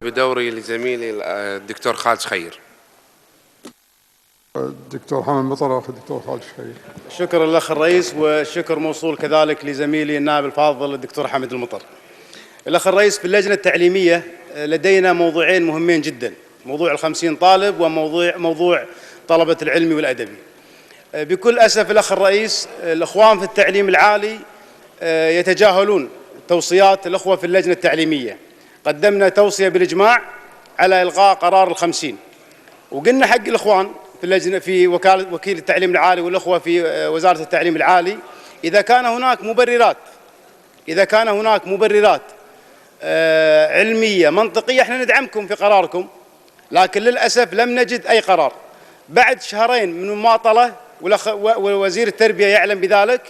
بدوري لزميلي الدكتور خالد شخير. الدكتور حامد مطر أخي الدكتور خالد شخير. شكرا للأخ الرئيس، والشكر موصول كذلك لزميلي النائب الفاضل الدكتور حامد المطر. الأخ الرئيس، في اللجنة التعليمية لدينا موضوعين مهمين جدا، موضوع ال50 طالب وموضوع طلبة العلمي والأدبي. بكل أسف الأخ الرئيس، الإخوان في التعليم العالي يتجاهلون توصيات الأخوة في اللجنة التعليمية. قدمنا توصية بالإجماع على إلغاء قرار ال50، وقلنا حق الإخوان في اللجنة في وكيل التعليم العالي والأخوة في وزارة التعليم العالي، إذا كان هناك مبررات علمية منطقية احنا ندعمكم في قراركم، لكن للأسف لم نجد أي قرار. بعد شهرين من المماطلة ووزير التربية يعلم بذلك،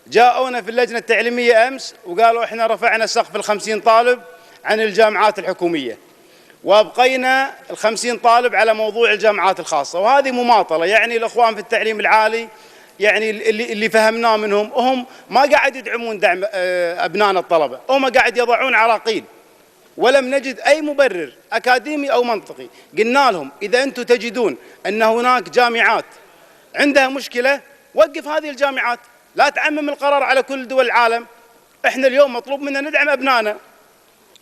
جاءونا في اللجنة التعليمية أمس وقالوا احنا رفعنا سقف ال50 طالب عن الجامعات الحكومية وأبقينا ال50 طالب على موضوع الجامعات الخاصة، وهذه مماطلة. يعني الإخوان في التعليم العالي يعني اللي فهمناه منهم، هم ما قاعد يدعمون دعم أبنائنا الطلبة، هم قاعد يضعون عراقيل، ولم نجد أي مبرر أكاديمي أو منطقي. قلنا لهم إذا أنتم تجدون أن هناك جامعات عندها مشكلة، وقف هذه الجامعات، لا تعمم القرار على كل دول العالم. احنا اليوم مطلوب منا ندعم أبنائنا.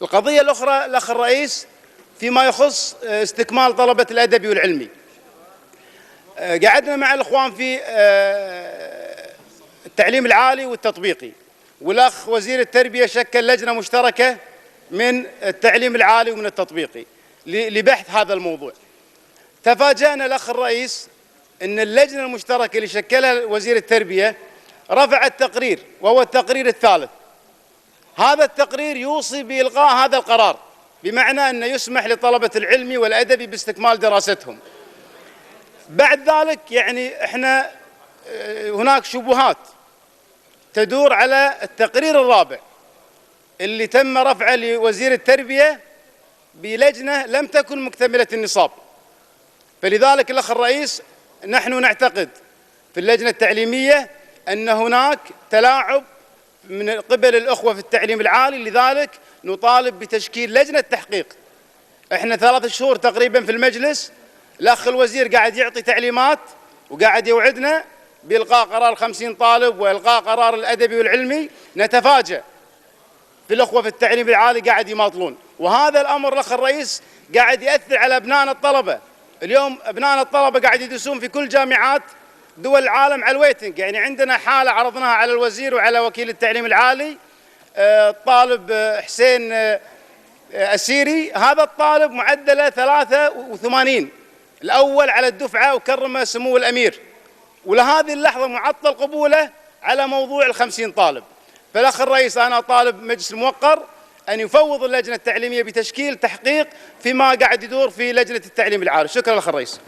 القضية الأخرى الأخ الرئيس فيما يخص استكمال طلبة الأدبي والعلمي، قعدنا مع الإخوان في التعليم العالي والتطبيقي، والأخ وزير التربية شكل لجنة مشتركة من التعليم العالي ومن التطبيقي لبحث هذا الموضوع. تفاجأنا الأخ الرئيس أن اللجنة المشتركة اللي شكلها وزير التربية رفعت تقرير، وهو التقرير الثالث. هذا التقرير يوصي بإلغاء هذا القرار، بمعنى أنه يسمح لطلبة العلمي والأدبي باستكمال دراستهم. بعد ذلك يعني احنا هناك شبهات تدور على التقرير الرابع اللي تم رفعه لوزير التربية بلجنة لم تكن مكتملة النصاب. فلذلك الأخ الرئيس، نحن نعتقد في اللجنة التعليمية أن هناك تلاعب من قبل الأخوة في التعليم العالي، لذلك نطالب بتشكيل لجنة تحقيق. احنا 3 شهور تقريبا في المجلس، الأخ الوزير قاعد يعطي تعليمات وقاعد يوعدنا بإلغاء قرار 50 طالب وإلغاء قرار الأدبي والعلمي. نتفاجأ في الأخوة في التعليم العالي قاعد يماطلون، وهذا الأمر الأخ الرئيس قاعد يأثر على أبنائنا الطلبة. اليوم أبنائنا الطلبة قاعد يدرسون في كل جامعات دول العالم على الويتنج. يعني عندنا حالة عرضناها على الوزير وعلى وكيل التعليم العالي، الطالب حسين السيري، هذا الطالب معدله 83، الأول على الدفعة وكرمه سمو الأمير، ولهذه اللحظة معطل قبوله على موضوع ال50 طالب. فالأخ الرئيس، أنا طالب مجلس الموقر أن يفوض اللجنة التعليمية بتشكيل تحقيق فيما قاعد يدور في لجنة التعليم العالي. شكرا الأخ الرئيس.